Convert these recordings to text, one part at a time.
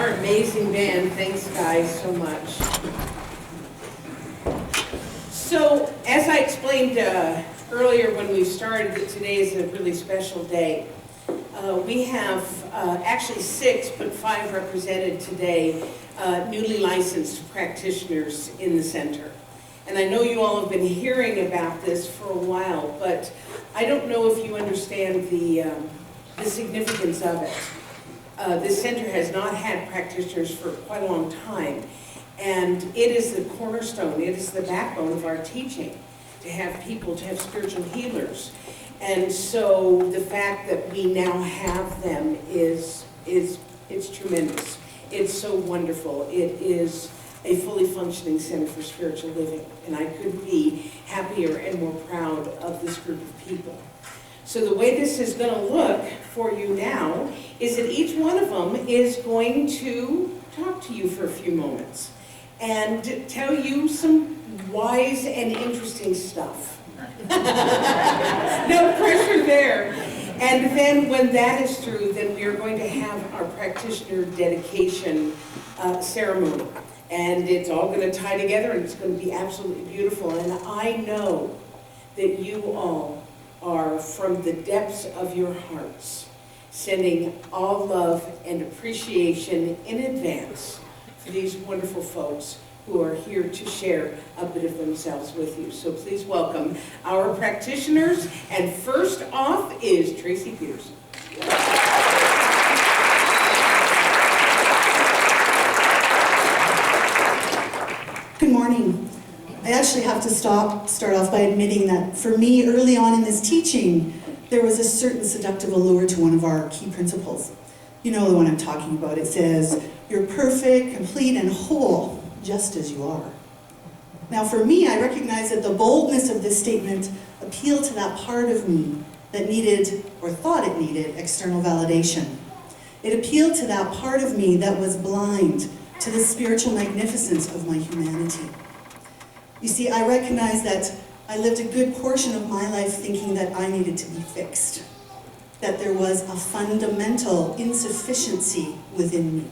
Our amazing band, thanks guys so much. So, as I explained earlier when we started, that today is a really special day. We have actually 6, but 5 represented today, newly licensed practitioners in the center. And I know you all have been hearing about this for a while, but I don't know if you understand the significance of it. This center has not had practitioners for quite a long time, and it is the cornerstone, it is the backbone of our teaching, to have people, to have spiritual healers. And so the fact that we now have them it's tremendous. It's so wonderful. It is a fully functioning center for spiritual living, and I couldn't be happier and more proud of this group of people. So the way this is going to look for you now is that each one of them is going to talk to you for a few moments and tell you some wise and interesting stuff. No pressure there. And then when that is through, then we are going to have our practitioner dedication ceremony. And it's all going to tie together, and it's going to be absolutely beautiful. And I know that you all are, from the depths of your hearts, sending all love and appreciation in advance for these wonderful folks who are here to share a bit of themselves with you. So please welcome our practitioners. And first off is Tracy Peterson. Good morning. I actually have to start off by admitting that for me, early on in this teaching, there was a certain seductive allure to one of our key principles. You know the one I'm talking about. It says, "You're perfect, complete, and whole, just as you are." Now for me, I recognize that the boldness of this statement appealed to that part of me that needed, or thought it needed, external validation. It appealed to that part of me that was blind to the spiritual magnificence of my humanity. You see, I recognize that I lived a good portion of my life thinking that I needed to be fixed, that there was a fundamental insufficiency within me.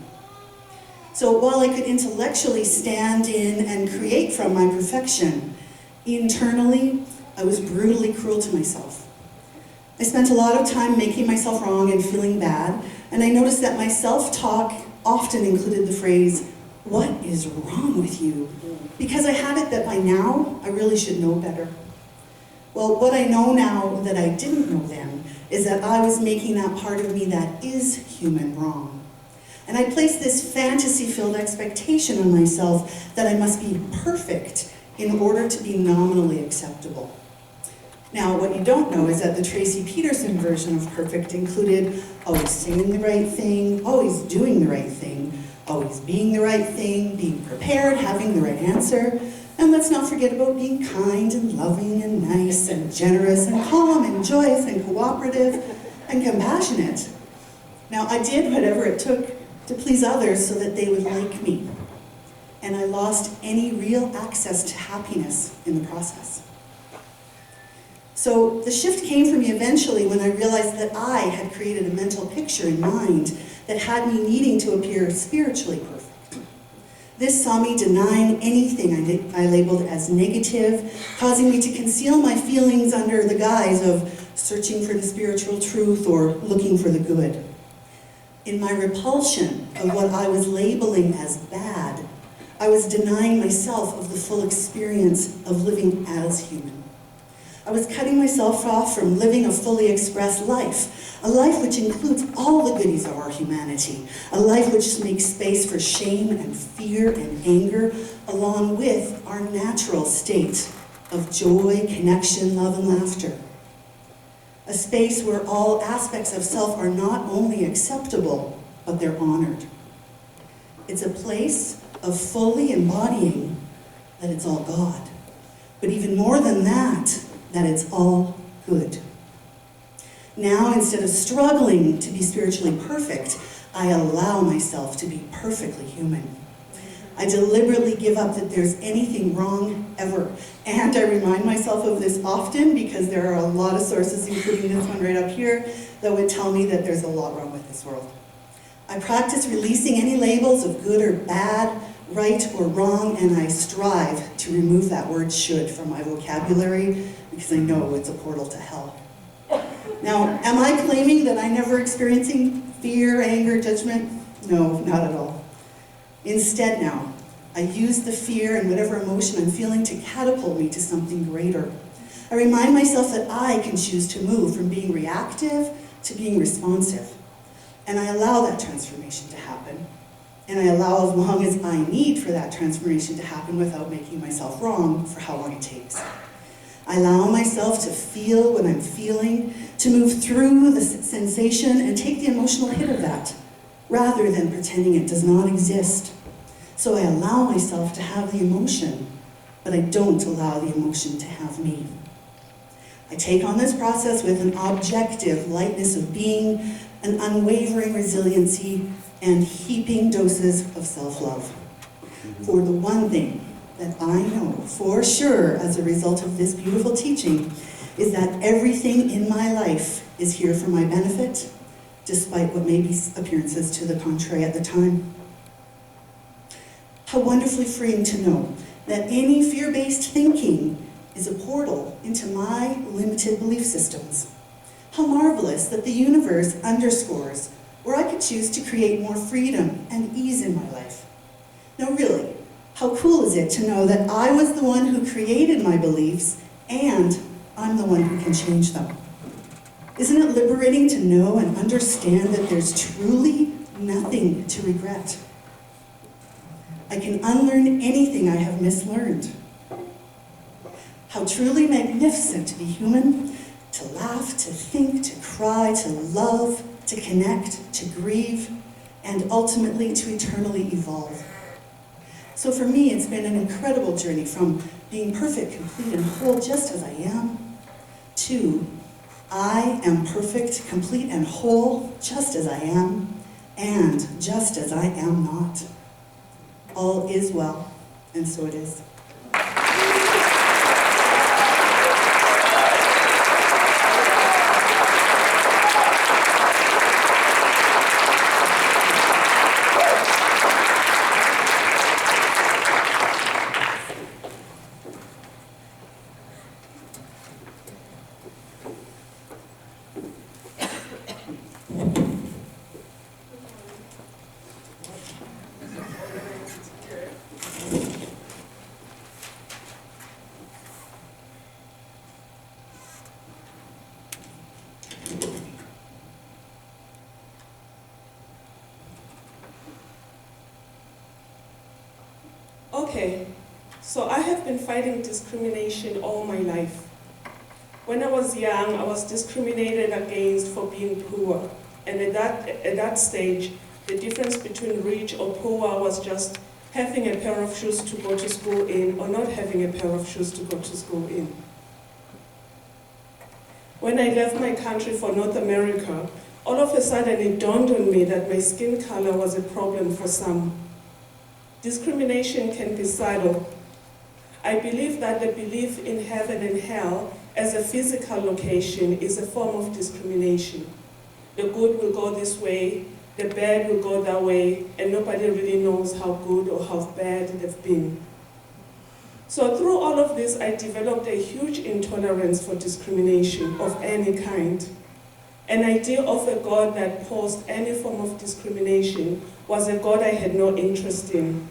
So while I could intellectually stand in and create from my perfection, internally, I was brutally cruel to myself. I spent a lot of time making myself wrong and feeling bad, and I noticed that my self-talk often included the phrase, "What is wrong with you?" Because I had it that by now, I really should know better. Well, what I know now that I didn't know then is that I was making that part of me that is human wrong. And I placed this fantasy-filled expectation on myself that I must be perfect in order to be nominally acceptable. Now, what you don't know is that the Tracy Peterson version of perfect included always saying the right thing, always doing the right thing, always being the right thing, being prepared, having the right answer, and let's not forget about being kind and loving and nice and generous and calm and joyous and cooperative and compassionate. Now, I did whatever it took to please others so that they would like me, and I lost any real access to happiness in the process. So the shift came for me eventually when I realized that I had created a mental picture in mind that had me needing to appear spiritually perfect. This saw me denying anything I labeled as negative, causing me to conceal my feelings under the guise of searching for the spiritual truth or looking for the good. In my repulsion of what I was labeling as bad, I was denying myself of the full experience of living as human. I was cutting myself off from living a fully expressed life, a life which includes all the goodies of our humanity, a life which makes space for shame and fear and anger, along with our natural state of joy, connection, love, and laughter. A space where all aspects of self are not only acceptable, but they're honored. It's a place of fully embodying that it's all God, but even more than that it's all good. Now, instead of struggling to be spiritually perfect, I allow myself to be perfectly human. I deliberately give up that there's anything wrong ever. And I remind myself of this often because there are a lot of sources, including this one right up here, that would tell me that there's a lot wrong with this world. I practice releasing any labels of good or bad, right or wrong, and I strive to remove that word should from my vocabulary because I know it's a portal to hell. Now, am I claiming that I'm never experiencing fear, anger, judgment? No, not at all. Instead now, I use the fear and whatever emotion I'm feeling to catapult me to something greater. I remind myself that I can choose to move from being reactive to being responsive. And I allow that transformation to happen. And I allow as long as I need for that transformation to happen without making myself wrong for how long it takes. I allow myself to feel what I'm feeling, to move through the sensation and take the emotional hit of that, rather than pretending it does not exist. So I allow myself to have the emotion, but I don't allow the emotion to have me. I take on this process with an objective lightness of being, an unwavering resiliency, and heaping doses of self-love. For the one thing that I know for sure as a result of this beautiful teaching is that everything in my life is here for my benefit, despite what may be appearances to the contrary at the time. How wonderfully freeing to know that any fear-based thinking is a portal into my limited belief systems. How marvelous that the universe underscores where I could choose to create more freedom and ease in my life. Now really, how cool is it to know that I was the one who created my beliefs and I'm the one who can change them? Isn't it liberating to know and understand that there's truly nothing to regret? I can unlearn anything I have mislearned. How truly magnificent to be human, to laugh, to think, to cry, to love, to connect, to grieve, and ultimately to eternally evolve. So for me, it's been an incredible journey from being perfect, complete, and whole just as I am, to I am perfect, complete, and whole just as I am, and just as I am not. All is well, and so it is. Okay, so I have been fighting discrimination all my life. When I was young, I was discriminated against for being poor. And at that stage, the difference between rich or poor was just having a pair of shoes to go to school in or not having a pair of shoes to go to school in. When I left my country for North America, all of a sudden it dawned on me that my skin color was a problem for some. Discrimination can be subtle. I believe that the belief in heaven and hell as a physical location is a form of discrimination. The good will go this way, the bad will go that way, and nobody really knows how good or how bad they've been. So through all of this, I developed a huge intolerance for discrimination of any kind. An idea of a God that opposed any form of discrimination was a God I had no interest in.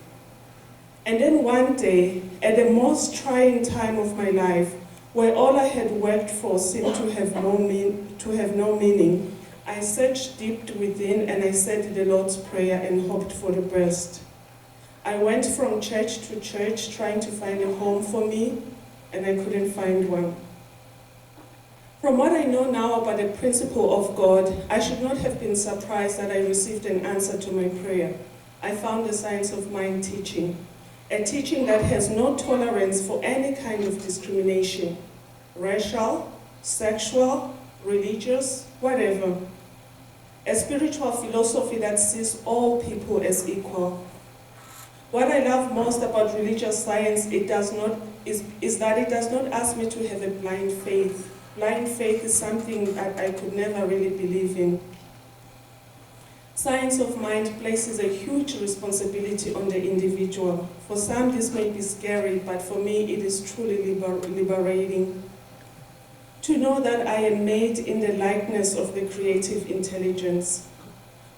And then one day, at the most trying time of my life, where all I had worked for seemed to have no meaning, I searched deep within and I said the Lord's Prayer and hoped for the best. I went from church to church trying to find a home for me, and I couldn't find one. From what I know now about the principle of God, I should not have been surprised that I received an answer to my prayer. I found the Science of Mind teaching, a teaching that has no tolerance for any kind of discrimination, racial, sexual, religious, whatever. A spiritual philosophy that sees all people as equal. What I love most about religious science is that it does not ask me to have a blind faith. Blind faith is something that I could never really believe in. Science of mind places a huge responsibility on the individual. For some, this may be scary, but for me, it is truly liberating. To know that I am made in the likeness of the creative intelligence.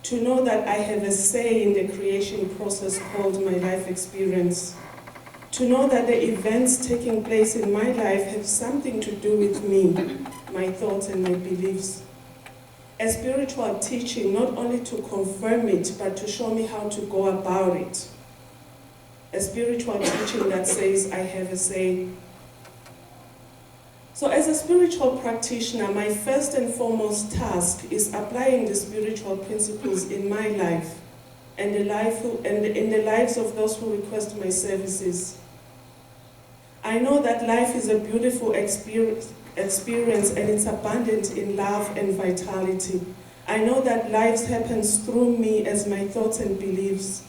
To know that I have a say in the creation process called my life experience. To know that the events taking place in my life have something to do with me, my thoughts and my beliefs. A spiritual teaching not only to confirm it, but to show me how to go about it. A spiritual teaching that says I have a say. So as a spiritual practitioner, my first and foremost task is applying the spiritual principles in my life and in the lives of those who request my services. I know that life is a beautiful experience and it's abundant in love and vitality. I know that life happens through me as my thoughts and beliefs.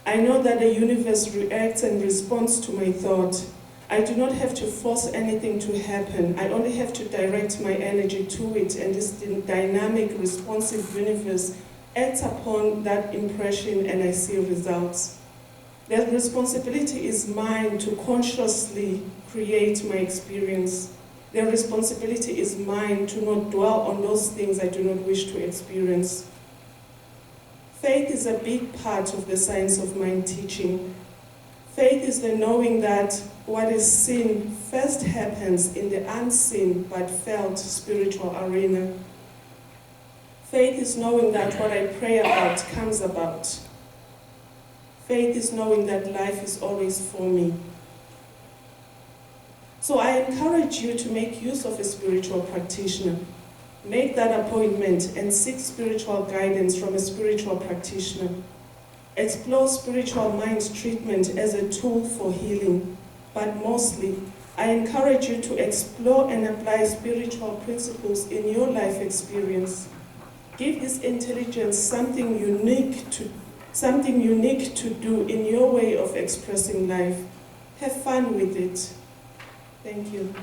I know that the universe reacts and responds to my thought. I do not have to force anything to happen. I only have to direct my energy to it, and this dynamic, responsive universe acts upon that impression and I see results. That responsibility is mine to consciously create my experience. The responsibility is mine to not dwell on those things I do not wish to experience. Faith is a big part of the science of mind teaching. Faith is the knowing that what is seen first happens in the unseen but felt spiritual arena. Faith is knowing that what I pray about comes about. Faith is knowing that life is always for me. So I encourage you to make use of a spiritual practitioner. Make that appointment and seek spiritual guidance from a spiritual practitioner. Explore spiritual mind treatment as a tool for healing. But mostly, I encourage you to explore and apply spiritual principles in your life experience. Give this intelligence something unique to do in your way of expressing life. Have fun with it. Thank you.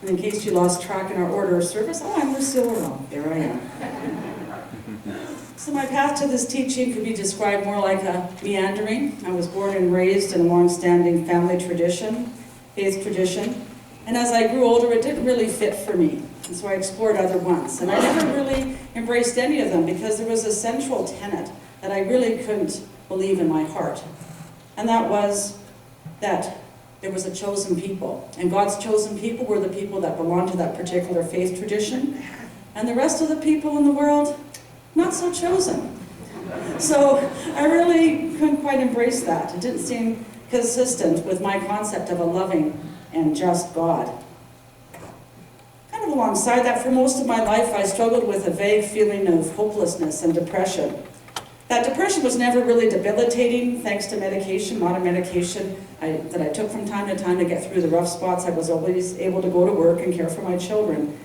And in case you lost track in our order of service, I'm Lucille Earl. There I am. So my path to this teaching could be described more like a meandering. I was born and raised in a long-standing family tradition, faith tradition. And as I grew older, it didn't really fit for me. And so I explored other ones. And I never really embraced any of them because there was a central tenet that I really couldn't believe in my heart. And that was that there was a chosen people. And God's chosen people were the people that belonged to that particular faith tradition. And the rest of the people in the world, not so chosen. So I really couldn't quite embrace that. It didn't seem consistent with my concept of a loving and just God. Kind of alongside that, for most of my life, I struggled with a vague feeling of hopelessness and depression. That depression was never really debilitating, thanks to medication, modern medication that I took from time to get through the rough spots. I was always able to go to work and care for my children.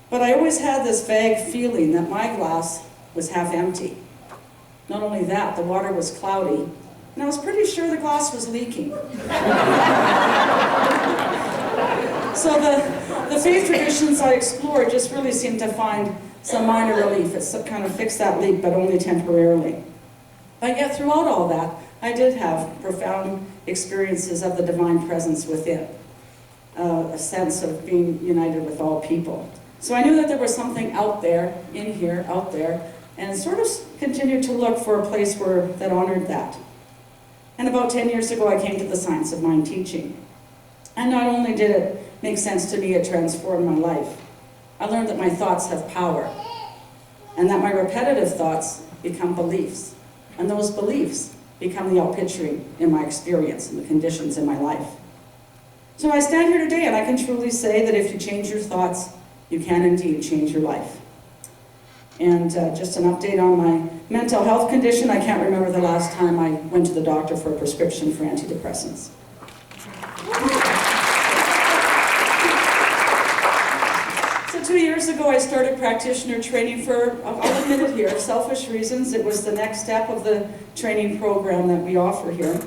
But I always had this vague feeling that my glass was half empty. Not only that, the water was cloudy, and I was pretty sure the glass was leaking. So the faith traditions I explored just really seemed to find some minor relief. It kind of fixed that leak, but only temporarily. But yet throughout all that, I did have profound experiences of the divine presence within, a sense of being united with all people. So I knew that there was something out there, in here, out there, and sort of continued to look for a place that honored that. And about 10 years ago, I came to the science of mind teaching. And not only did it make sense to me, it transformed my life. I learned that my thoughts have power, and that my repetitive thoughts become beliefs, and those beliefs become the outpicturing in my experience and the conditions in my life. So I stand here today, and I can truly say that if you change your thoughts, you can indeed change your life. And just an update on my mental health condition, I can't remember the last time I went to the doctor for a prescription for antidepressants. So 2 years years ago, I started practitioner training for, I'll admit it here, selfish reasons. It was the next step of the training program that we offer here.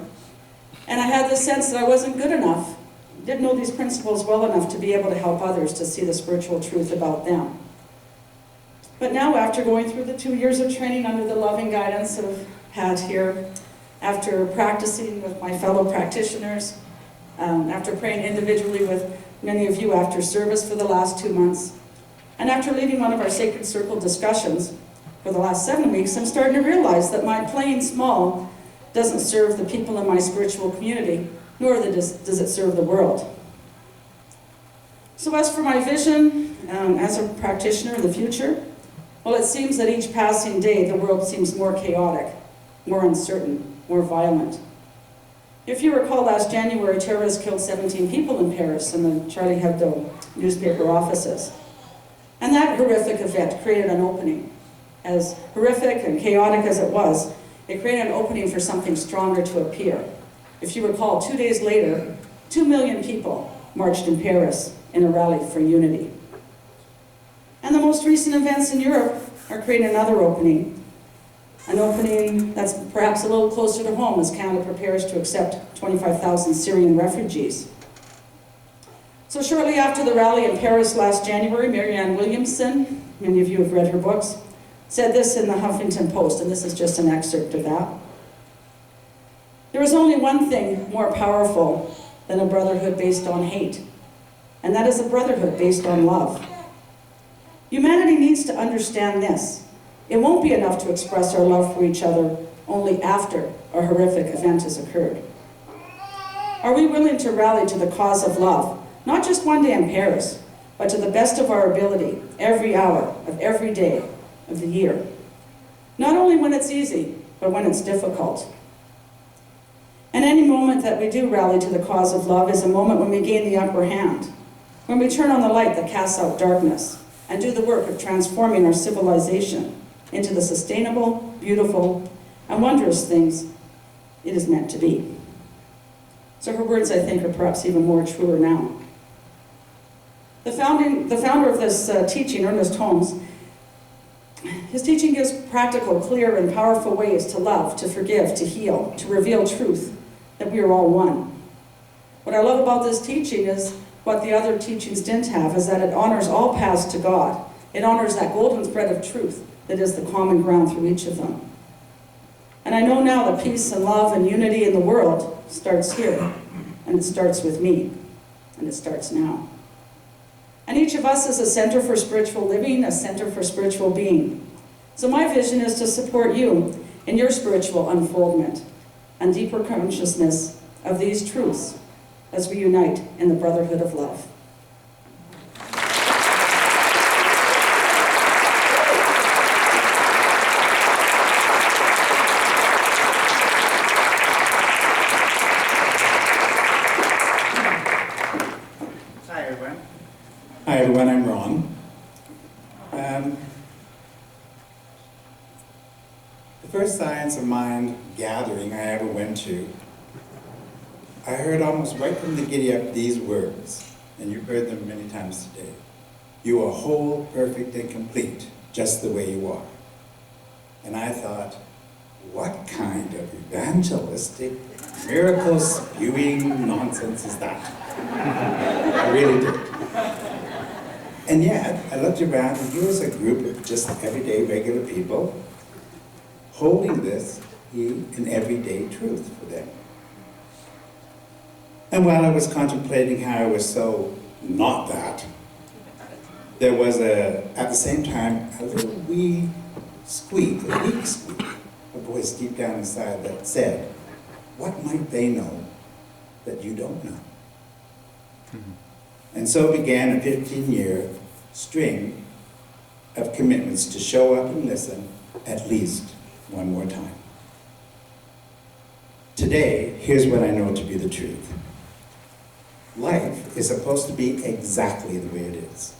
And I had the sense that I wasn't good enough, didn't know these principles well enough to be able to help others to see the spiritual truth about them. But now, after going through the 2 years of training under the loving guidance of Pat here, after practicing with my fellow practitioners, after praying individually with many of you after service for the last 2 months, and after leading one of our Sacred Circle discussions for the last 7 weeks, I'm starting to realize that my playing small doesn't serve the people in my spiritual community, nor does it serve the world. So as for my vision as a practitioner in the future, well, it seems that each passing day the world seems more chaotic, more uncertain, more violent. If you recall, last January, terrorists killed 17 people in Paris in the Charlie Hebdo newspaper offices. And that horrific event created an opening. As horrific and chaotic as it was, it created an opening for something stronger to appear. If you recall, 2 days later, 2 million people marched in Paris in a rally for unity. And the most recent events in Europe are creating another opening. An opening that's perhaps a little closer to home as Canada prepares to accept 25,000 Syrian refugees. So shortly after the rally in Paris last January, Marianne Williamson, many of you have read her books, said this in the Huffington Post, and this is just an excerpt of that. There is only one thing more powerful than a brotherhood based on hate, and that is a brotherhood based on love. Humanity needs to understand this. It won't be enough to express our love for each other only after a horrific event has occurred. Are we willing to rally to the cause of love, not just one day in Paris, but to the best of our ability, every hour of every day of the year? Not only when it's easy, but when it's difficult. And any moment that we do rally to the cause of love is a moment when we gain the upper hand, when we turn on the light that casts out darkness, and do the work of transforming our civilization into the sustainable, beautiful, and wondrous things it is meant to be. So her words, I think, are perhaps even more truer now. The founder of this teaching, Ernest Holmes, his teaching gives practical, clear, and powerful ways to love, to forgive, to heal, to reveal truth, that we are all one. What I love about this teaching is what the other teachings didn't have, is that it honors all paths to God. It honors that golden thread of truth that is the common ground through each of them. And I know now that peace and love and unity in the world starts here, and it starts with me, and it starts now. And each of us is a center for spiritual living, a center for spiritual being. So my vision is to support you in your spiritual unfoldment and deeper consciousness of these truths as we unite in the brotherhood of love. Hi everyone, I'm Ron. The first Science of Mind gathering I ever went to, I heard almost right from the giddy up these words, and you've heard them many times today. You are whole, perfect, and complete, just the way you are. And I thought, what kind of evangelistic, miracle-spewing nonsense is that? I really did. And yet, I looked around and here was a group of just everyday, regular people holding this an everyday truth for them. And while I was contemplating how I was so not that, there was at the same time, a little wee squeak, a weak squeak, a voice deep down inside that said, what might they know that you don't know? And so began a 15-year string of commitments to show up and listen at least one more time. Today, here's what I know to be the truth. Life is supposed to be exactly the way it is.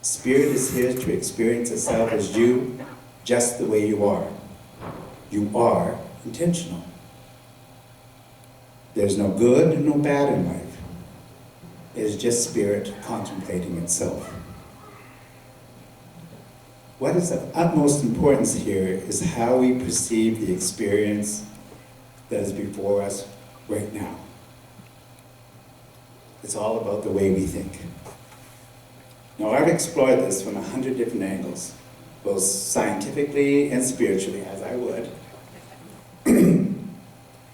Spirit is here to experience itself as you, just the way you are. You are intentional. There's no good and no bad in life. It is just spirit contemplating itself. what is of utmost importance here is how we perceive the experience that is before us right now. It's all about the way we think. Now, I've explored this from 100 different angles, both scientifically and spiritually, as I would,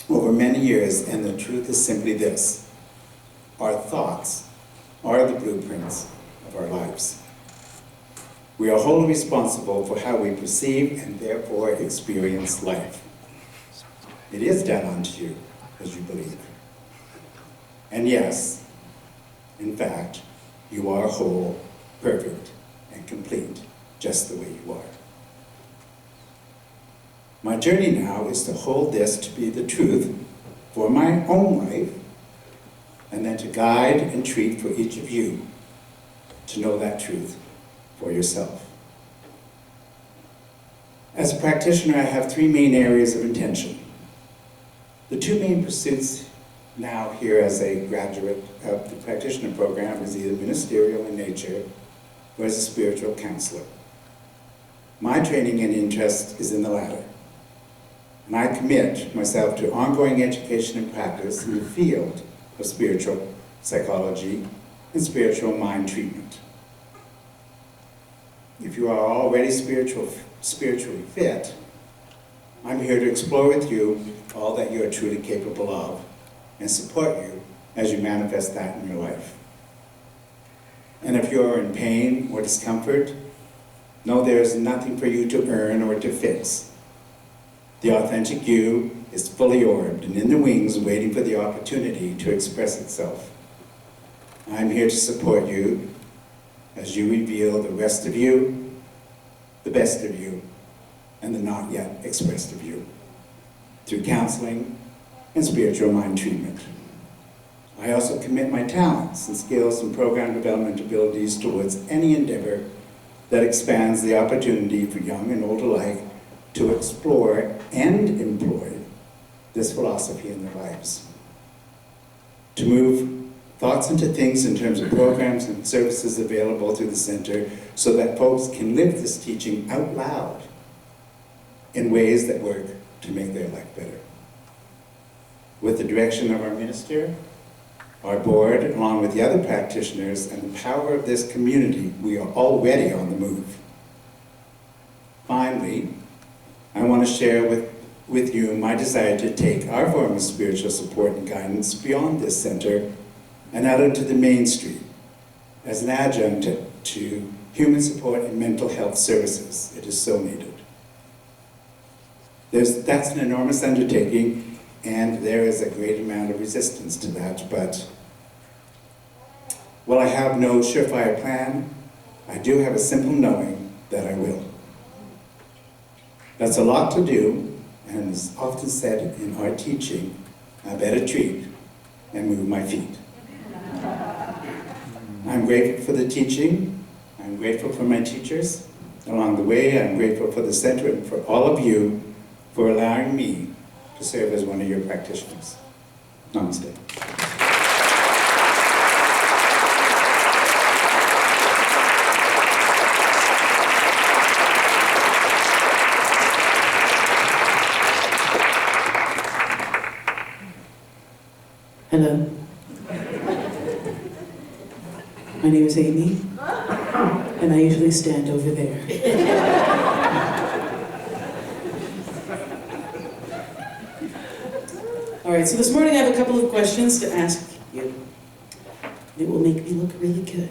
over many years, and the truth is simply this: our thoughts are the blueprints of our lives. We are wholly responsible for how we perceive and therefore experience life. It is done unto you as you believe. And yes, in fact, you are whole, perfect, and complete, just the way you are. My journey now is to hold this to be the truth for my own life, and then to guide and treat for each of you to know that truth for yourself. As a practitioner, I have three main areas of intention. The two main pursuits now here as a graduate of the practitioner program is either ministerial in nature or as a spiritual counselor. My training and interest is in the latter, and I commit myself to ongoing education and practice in the field of spiritual psychology and spiritual mind treatment. If you are already spiritually fit, I'm here to explore with you all that you are truly capable of and support you as you manifest that in your life. And if you are in pain or discomfort, know there is nothing for you to earn or to fix. The authentic you is fully orbed and in the wings waiting for the opportunity to express itself. I'm here to support you as you reveal the rest of you, the best of you, and the not yet expressed of you, through counseling and spiritual mind treatment. I also commit my talents and skills and program development abilities towards any endeavor that expands the opportunity for young and old alike to explore and employ this philosophy in their lives. To move thoughts into things in terms of programs and services available through the center so that folks can live this teaching out loud in ways that work to make their life better. With the direction of our minister, our board, along with the other practitioners, and the power of this community, we are already on the move. Finally, I want to share with you my desire to take our form of spiritual support and guidance beyond this center and out into the mainstream as an adjunct to human support and mental health services. It is so needed. That's an enormous undertaking, and there is a great amount of resistance to that, but while I have no surefire plan, I do have a simple knowing that I will. That's a lot to do, and as often said in our teaching, I better treat and move my feet. I'm grateful for the teaching, I'm grateful for my teachers. Along the way, I'm grateful for the center and for all of you for allowing me to serve as one of your practitioners. Namaste. Hello. My name is Amy, and I usually stand over there. All right, so this morning I have a couple of questions to ask you. It will make me look really good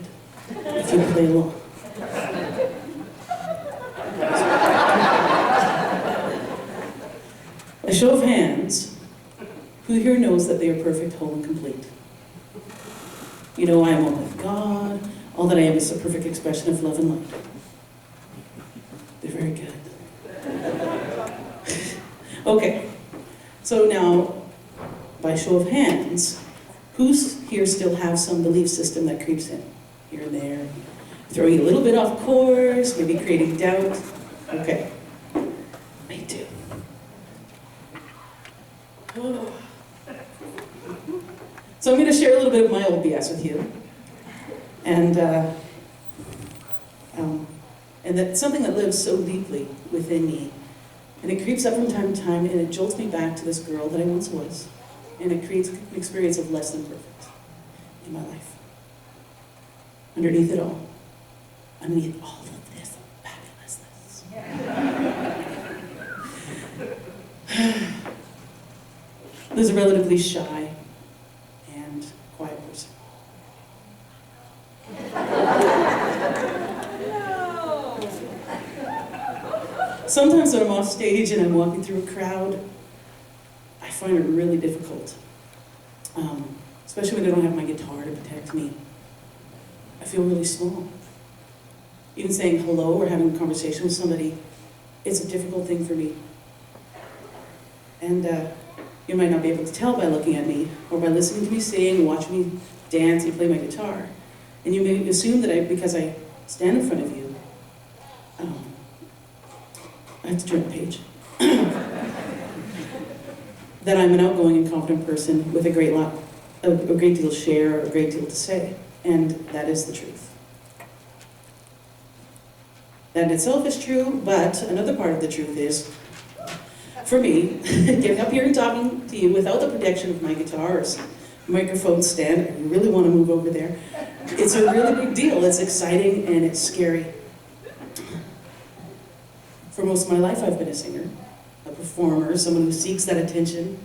if you play along. A show of hands, who here knows that they are perfect, whole, and complete? You know, I am one with God. All that I am is a perfect expression of love and light. They're very good. Okay, so now, by show of hands, who's here still have some belief system that creeps in here and there, throwing you a little bit off course, maybe creating doubt? Okay, me too. Oh. So I'm going to share a little bit of my old BS with you. And And that's something that lives so deeply within me. And it creeps up from time to time, and it jolts me back to this girl that I once was. And it creates an experience of less than perfect in my life. Underneath it all, underneath all of this fabulousness, there's a relatively shy and quiet person. Sometimes when I'm off stage and I'm walking through a crowd, I find it really difficult, especially when I don't have my guitar to protect me. I feel really small. Even saying hello or having a conversation with somebody, it's a difficult thing for me. And you might not be able to tell by looking at me or by listening to me sing, watching me dance and play my guitar. And you may assume that because I stand in front of you, I have to turn the page, that I'm an outgoing and confident person with a great deal to share or a great deal to say. And that is the truth. That in itself is true, but another part of the truth is, for me, getting up here and talking to you without the protection of my guitar or microphone stand, I really want to move over there, it's a really big deal. It's exciting and it's scary. For most of my life, I've been a singer, a performer, someone who seeks that attention.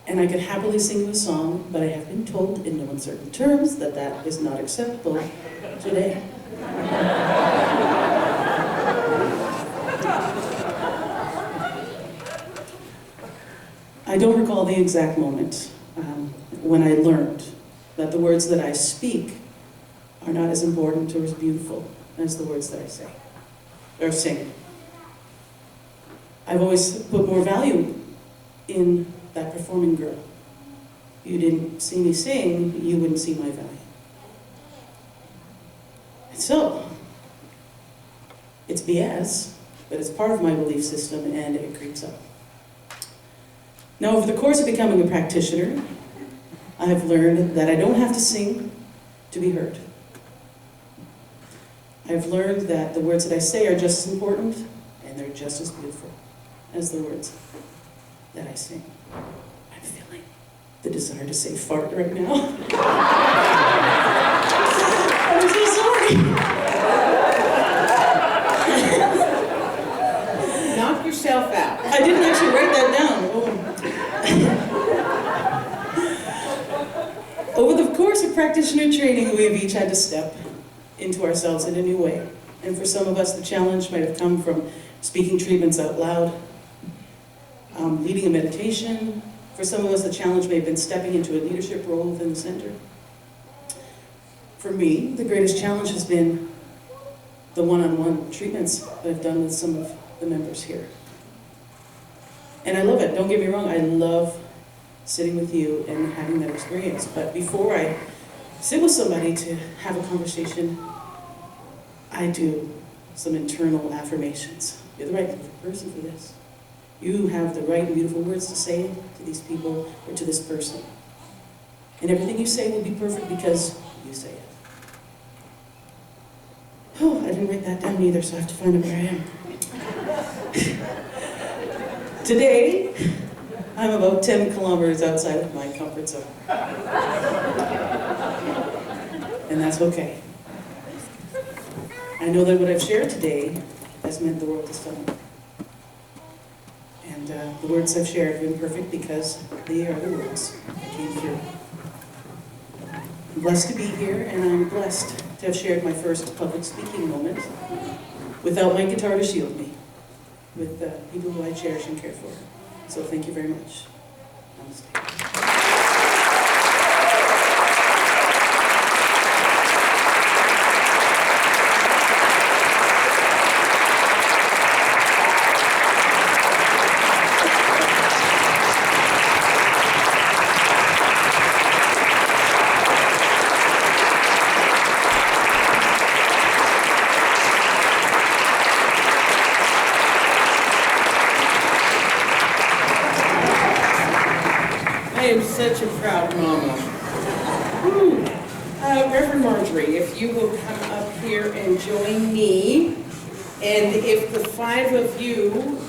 And I could happily sing you a song, but I have been told in no uncertain terms that that is not acceptable today. I don't recall the exact moment when I learned that the words that I speak are not as important or as beautiful as the words that I say, or sing. I've always put more value in that performing girl. If you didn't see me sing, you wouldn't see my value. And so, it's BS, but it's part of my belief system and it creeps up. Now, over the course of becoming a practitioner, I have learned that I don't have to sing to be heard. I've learned that the words that I say are just as important and they're just as beautiful as the words that I sing. I'm feeling the desire to say fart right now. I'm so sorry. Knock yourself out. I didn't actually write that down. Over the course of practitioner training, we have each had to step into ourselves in a new way. And for some of us, the challenge might have come from speaking treatments out loud, leading a meditation. For some of us, the challenge may have been stepping into a leadership role within the center. For me, the greatest challenge has been the one-on-one treatments that I've done with some of the members here. And I love it, don't get me wrong, I love sitting with you and having that experience. But before I sit with somebody to have a conversation, I do some internal affirmations. You're the right person for this. You have the right beautiful words to say to these people or to this person. And everything you say will be perfect because you say it. Oh, I didn't write that down either, so I have to find out where I am. Today, I'm about 10 kilometers outside of my comfort zone. And that's okay. I know that what I've shared today has meant the world to someone. And the words I've shared have been perfect because they are the words that came through. I'm blessed to be here, and I'm blessed to have shared my first public speaking moment without my guitar to shield me, with people who I cherish and care for. So thank you very much. Namaste. I am such a proud mama. Reverend Marjorie, if you will come up here and join me. And if the 5 of you